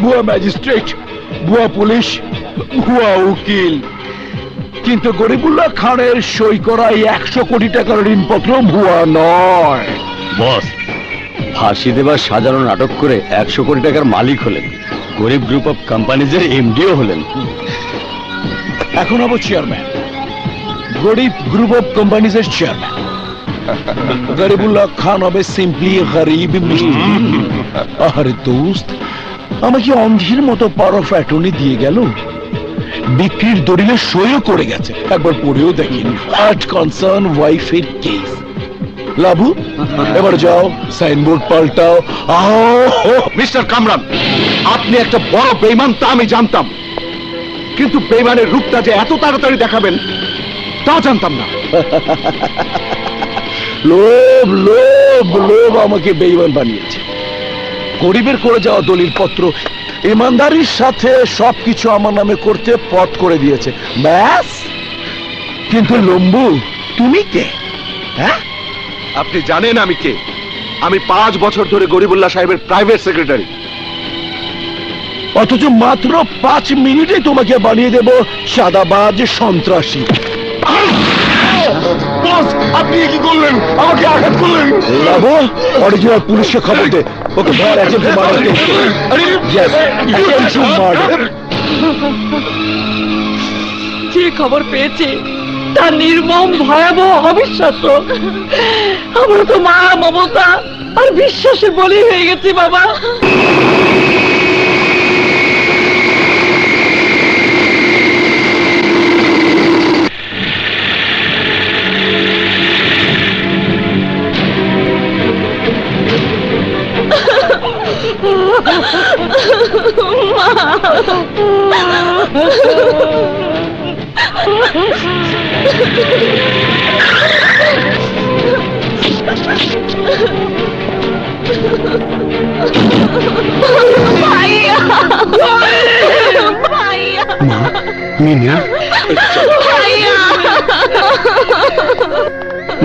ভুয়া ম্যাজিস্ট্রেট, ভুয়া পুলিশ, ভুয়া উকিল, কিন্তু গরিবুল্লাহ খানের সই করা 100 কোটি টাকার ঋণপত্র ভুয়া নয়। বস, ফাঁসি দেবার সাজানো নাটক করে 100 কোটি টাকার মালিক হলেন, গরিব গ্রুপ অফ কোম্পানিজের এমডিও হলেন। এখন হবো চেয়ারম্যান, গরিব গ্রুপ অফ কোম্পানিজের চেয়ারম্যান। গরিবুল্লাহ খান হবে সিম্পলি গরিব মিষ্টি। আরে দোস্ত, আমাকে অন্ধের মতো পাওয়ার অফ অ্যাটর্নি দিয়ে গেল, বিক্রির দলিলে সইও করে গেছে, একবার পড়েও দেখিনি। আর্ট কনসার্ন ওয়াইফের কেস। লাভু, এবার যাও সাইনবোর্ড পাল্টাও। মিস্টার কামরান, আপনি একটা বড় বেঈমান তা আমি জানতাম, কিন্তু বেঈমানের রূপটা যে এত তাড়াতাড়ি দেখাবেন তা জানতাম না। লোভ লোভ লোভ আমাকে বেঈমান বানিয়েছে। গরিবের করে যাওয়া দলিল পত্র ইমানদারির সাথে সবকিছু আমার নামে করতে পথ করে দিয়েছে, ব্যাস। কিন্তু লম্বু, তুমি কে? হ্যাঁ, আপনি জানেন আমি কে? আমি 5 বছর ধরে গরিবুল্লাহ সাহেবের প্রাইভেট সেক্রেটারি। অথচ মাত্র 5 মিনিটে তোমাকে বানিয়ে দেব সাদাবাজ সন্ত্রাসী। বস, আপনি কি করলেন? আমাকে আঘাত করলেন। লাভো, অরিজিনাল পুলিশকে খবর দে, ওকে ধর অ্যাটেম্পট মার্ডার কেস করে। Yes, attempt murder. যে খবর পেয়েছে তা নির্মম, ভয়াবহ, অবিশ্বাস্য। আমরা তো মা, মমতা আর বিশ্বাসের বলি হয়ে গেছি বাবা।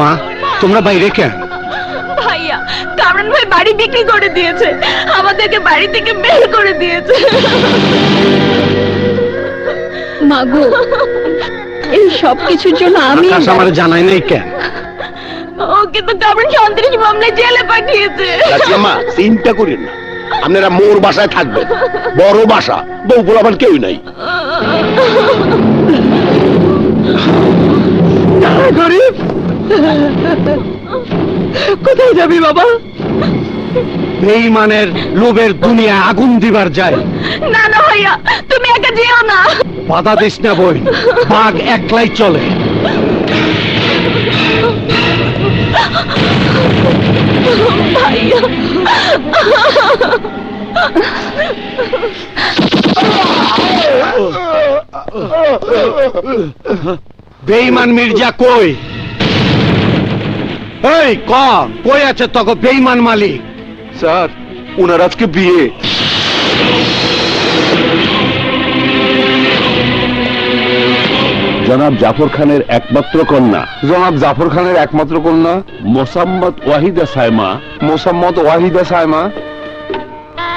মা, তোমরা বাইরে কেন? ভাইয়া, কামরান ভাই বাড়ি বিক্রি করে দিয়েছে, আমাদেরকে বাড়ি থেকে বের করে দিয়েছে। মাগো, এই সব কিছুর জন্য আমি আমার জানাই নাই কেন? ওকে তো কামরান সন্ত্রাসী মামলায় জেলে পাঠিয়েছে। মা, চিন্তা করেন না, আপনারা মোর বাসায় থাকবেন, বড় বাসা, বউ পোলাপান কেউ নাই। গরিব, কোথায় যাবি বাবা? বেঈমানের লোভের দুনিয়া আগুন দিবার যায়। না না ভাইয়া, তুমি একা যেও না। বাধা দিস না বোন, বাঘ একলাই চলে। ভাইয়া, বেঈমান মির্জা কই? এই কই আছে তখন বেঈমান মালিক? স্যার, উনার আজকে বিয়ে। জনাব জাফর খানের একমাত্র কন্যা, জনাব জাফর খানের একমাত্র কন্যা মোসাম্মদ ওয়াহিদা সাইমা, মোসাম্মদ ওয়াহিদা সাইমা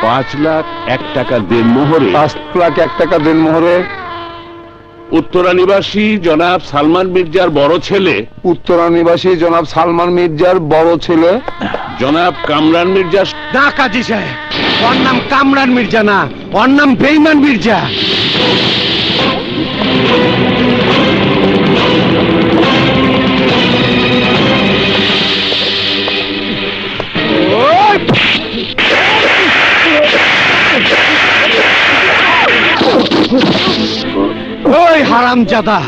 5 লাখ 1 টাকা দেনমোহরে 5 লাখ 1 টাকা দেনমোহরে উত্তরা নিবাসী জনাব সালমান মির্জার বড় ছেলে, উত্তরা নিবাসী জনাব সালমান মির্জার বড় ছেলে জনাব কামরান মির্জা। না কাজী সাহেব, ওর নাম কামরান মির্জা না, ওর নাম বেঈমান মির্জা। ওই হারামজাদা,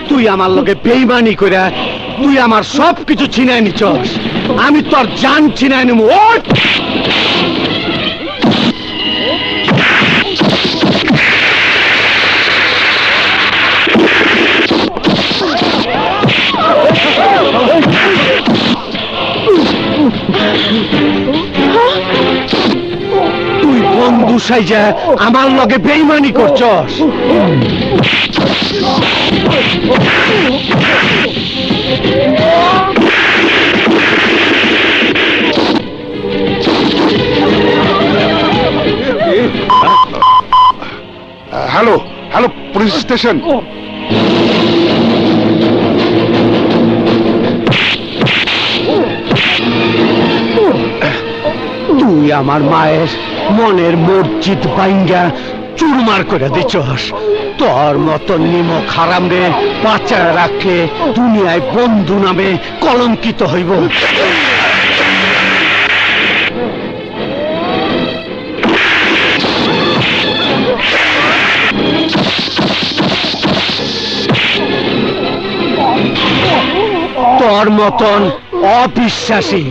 তুই আমার লগে বেঈমানি কইরা তুই আমার সবকিছু ছিনাই নিছস, আমি তোর জান ছিনাই নিমু। তুই বন্ধ বন্ধু সাইজা আমার লগে বেইমানি করছস। Hello hello, police station. তুই আমার মায়ের মনের মসজিদ বাইঙ্গা চুরমার করে দিছস। তোর মতন নিমক হারাম রে বাঁচায় রাখলে দুনিয়ায় বন্ধু নামে কলঙ্কিত হইব। তোর মতন অবিশ্বাসী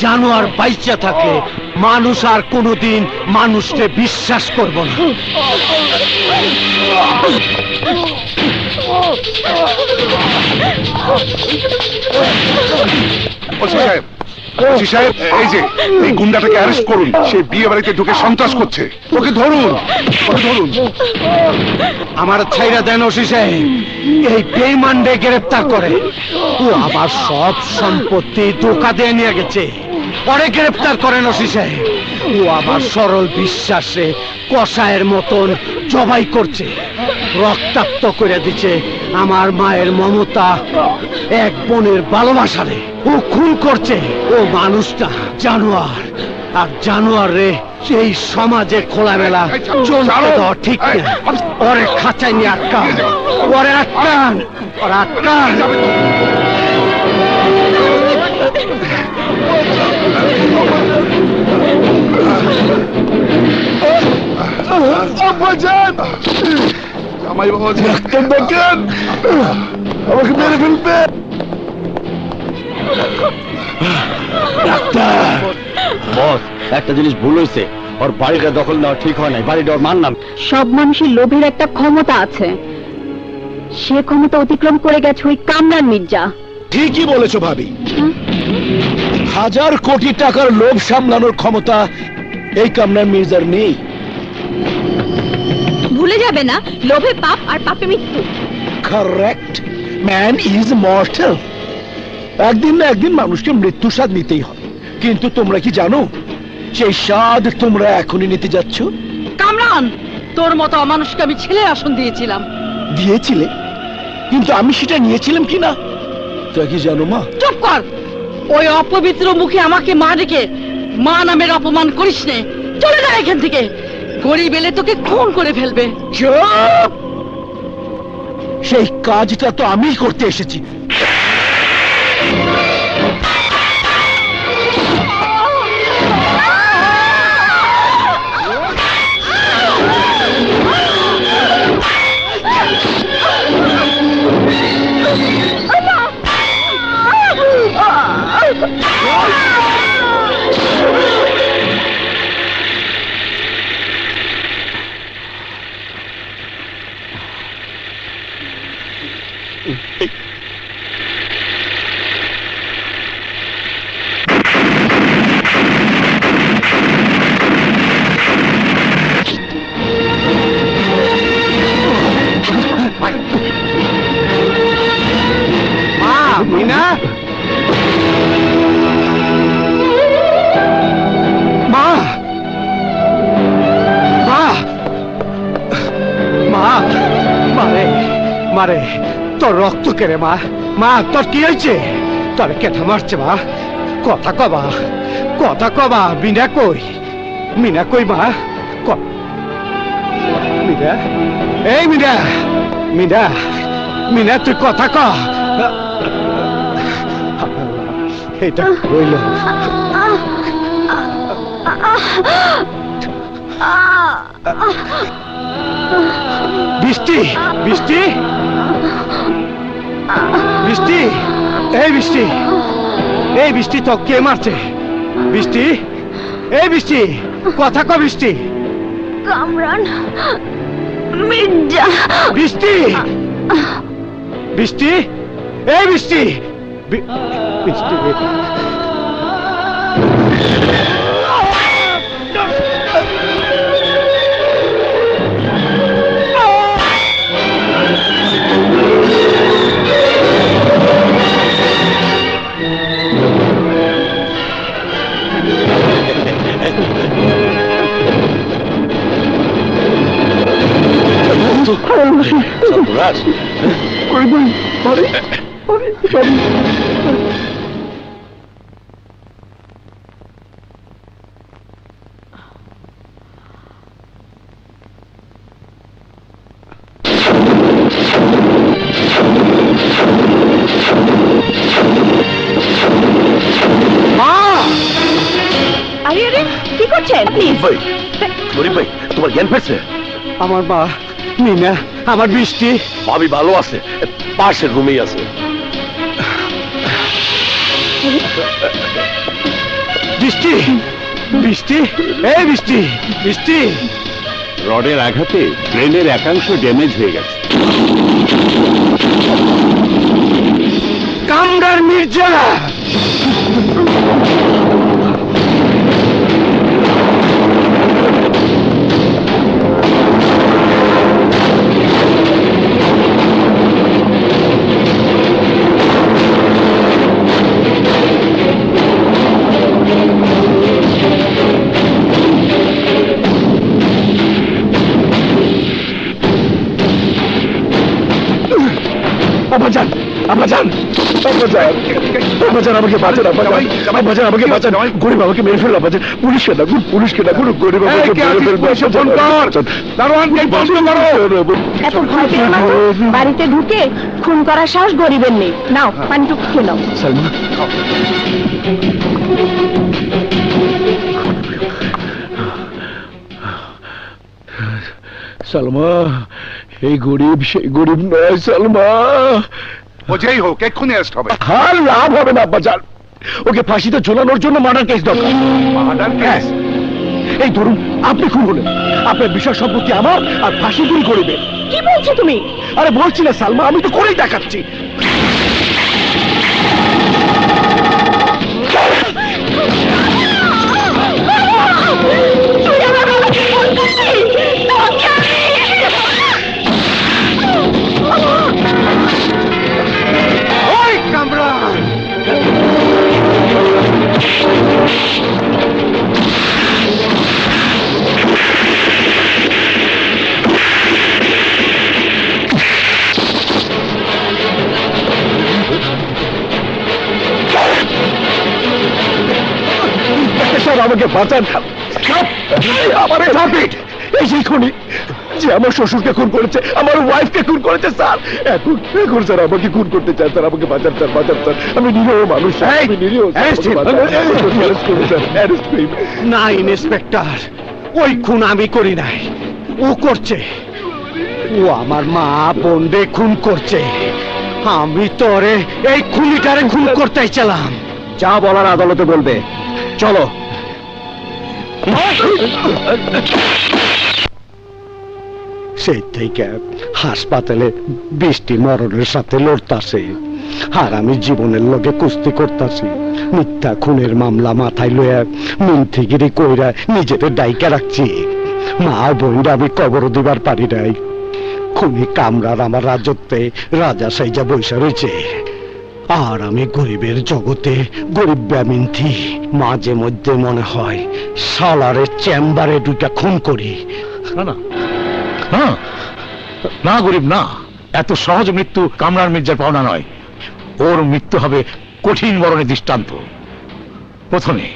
জানোয়ার বাইচা থাকলে মানুষ আর কোনোদিন মানুষকে বিশ্বাস করব না। ওসি সাহেব, ওসি সাহেব, এই যে এই গুন্ডাটাকে অ্যারেস্ট করুন। সে বিয়ে বাড়িতে ঢুকে সন্ত্রাস করছে। ওকে ধরুন, ওকে ধরুন। আমার ছাইরা দেন ওসি সাহেব, এই বেঈমানকে গ্রেফতার করে। ও আবার সব সম্পত্তি ধোকা দিয়ে নিয়ে গেছে। পরে গ্রেফতার করেন ওসি সাহেব। ও আবার সরল বিশ্বাসে কষায়ের মতন জবাই করছে, রক্তাক্ত করে দিচ্ছে আমার মায়ের মমতা, এক বোনের ভালোবাসা রে ও খুন করছে। ও মানুষটা জানোয়ার, আর জানোয়ার রে সেই সমাজে খোলামেলা চলতে দেওয়া ঠিক না। ওরে খাঁচাই নিয়ে আটকান, ওরে আটকান, ওরে আটকান। জামাই বাবা, ডাক্তার দেখেন, আমাকে মেরে ফেলবে। ডাক্তার, বস, একটা জিনিস ভুল হয়েছে। ওর বাড়িটা দখল নেওয়া ঠিক হয় নাই। বাড়িটা ওর মার নাম। সব মানুষের লোভের একটা ক্ষমতা আছে, সে ক্ষমতা অতিক্রম করে গেছে ওই কামরান মির্জা। ঠিকই বলেছো ভাবি। 1000 কোটি টাকার লোভ সামলানোর ক্ষমতা এই কামরান মির্জার নেই। ভুলে যাবে না, লোভে পাপ আর পাপে মৃত্যু। Correct, man is mortal. একদিন না একদিন মানুষকে মৃত্যু স্বাদ নিতেই হবে। কিন্তু তোমরা কি জানো সেই স্বাদ তোমরা এখনই নিতে যাচ্ছ? কামরান, তোর মতো অমানুষকে আমি ছেলে আসন দিয়েছিলাম। দিয়েছিলে, কিন্তু আমি সেটা নিয়েছিলাম কিনা তা কি জানো মা? চুপ কর। ওই অপবিত্র মুখে আমাকে মা ডেকে মা নামের অপমান করিস নে। চলে যা এখান থেকে। গরিব এলে তোকে খুন করে ফেলবে। চুপ! সেই কাজটা তো আমিই করতে এসেছি। মিনা, মা, মা, মা, মারে, মারে, তোর রক্ত কেড়ে মা। মা, তোর কি হয়েছে? তোর কেটে মারছে মা? কথা কবা, কথা কবা। মিনা কই? মিনা কই মা? মিনা, এই মিনা, মিনা, মিনা, তুই কথা ক। এটা হইল বৃষ্টি, বৃষ্টি, বৃষ্টি, এই বৃষ্টি, এই বৃষ্টি, তো কে মারছে? বৃষ্টি, এই বৃষ্টি, কথা ক বৃষ্টি। কামরান মির্জা। বৃষ্টি, বৃষ্টি, এই বৃষ্টি, বৃষ্টি। সর্বনাশ। আরে আরে কি করছেন প্লিজ ভাই গরিব ভাই তোমার জ্ঞান ফেরছে? আমার মা মিনা, আমার বৃষ্টি। ভাবি ভালো আছে, পাশের রুমেই আছে। বৃষ্টি, বৃষ্টি, এই বৃষ্টি, বৃষ্টি। রডের আঘাতে ব্রেনের একাংশ ড্যামেজ হয়ে গেছে। কামরার মির্জা। আব্বাজান, আব্বাজান, আব্বাজান, আব্বাজান আমাকে বাঁচান, আব্বাজান, আব্বাজান আমাকে বাঁচান, গরিব আমাকে মেরে ফেললো, আব্বাজান, পুলিশকে ডাকুন, পুলিশকে ডাকুন, গরিব আমাকে মেরে ফেলবে, ফোন কর, দারোয়ানকে ফোন করো। এত ভয় পেও না তো। বাড়িতে ঢুকে খুন করার সাহস গরিবের নেই। নাও পানিটুকু খেয়ে নাও। সালমা, সালমা, এই গরিব সেই গরিব নয় সালমা। ও যেই হোক এক্ষুনি অ্যারেস্ট হবে। আর লাভ হবে না আব্বাজান, ওকে ফাঁসিতে ঝোলানোর জন্য মার্ডার কেস দরকার। Murder case? এই ধরুন আপনি খুন হলেন, আপনার বিষয় সম্পত্তি আমার আর ফাঁসি গুলি করবে। কি বলছো তুমি? আরে বলছি না সালমা, আমি তো করেই দেখাচ্ছি। তুই আমার বাবাকে খুন করলি। তোকে ওই কামরান, স্যার আমাকে বাঁচান, আমার এই সেই খুনি যে আমার শ্বশুরকে খুন করেছে, আমার ওয়াইফকে খুন করেছে স্যার। এখন এখন স্যার আমাকে খুন করতে চান স্যার, আমাকে বাঁচান স্যার, বাঁচান স্যার। আমি নিরীহ মানুষ, আমি নিরীহ স্যার, arrest him. আমাকে বাঁচান। Arrest করুন স্যার, arrest করুন। না ইন্সপেক্টর, ওই খুন আমি করি নাই, ও করছে। ও আমার মা বোনরে খুন করছে। আমি তোরে এই খুনিটারে খুন করতে চাইলাম। যা বলার আদালতে বলবে, চলো। সেই থেকে হাসপাতালে বৃষ্টি মরণের সাথে লড়তাছে, আর আমি জীবনের লগে কুস্তি করতাছি। মিথ্যা খুনের মামলা মাথায় লইয়া মিনথিগিরি কইরা নিজেদের ডাইকা রাখছি। মা বোনরা আমি কবর দিবার পারি নাই। খুনি কামরার আমার রাজত্বে রাজা সাইজা বৈশা রয়েছে, আর আমি গরিবের জগতে গরিব ব্যামিন্থি। মাঝে মধ্যে মনে হয় সালারের চেম্বারে দুইটা খুন করি। না না না না গরিব না, এত সহজ মৃত্যু কামরান মির্জার পাওনা নয়। ওর মৃত্যু হবে কঠিন মরণের দৃষ্টান্ত। প্রথমে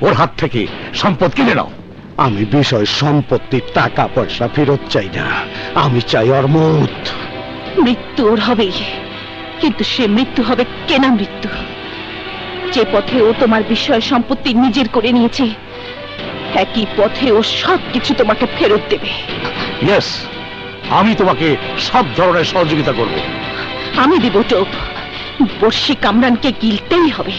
ওর হাত থেকে সম্পদ কিনে নাও। আমি বিষয় সম্পত্তি টাকা পয়সা ফেরত চাই না, আমি চাই ওর মৌত। মৃত্যু ওর হবেই, কিন্তু সে মৃত্যু হবে কেনা মৃত্যু। যে পথে ও তোমার বিষয় সম্পত্তি নিজের করে নিয়েছে, একই পথে ও সবকিছু তোমাকে ফেরত দেবে। ইয়েস, আমি তোমাকে সব ধরনের সহযোগিতা করব। আমি দিব টোপ, বর্ষি কামরানকে গিলতেই হবে।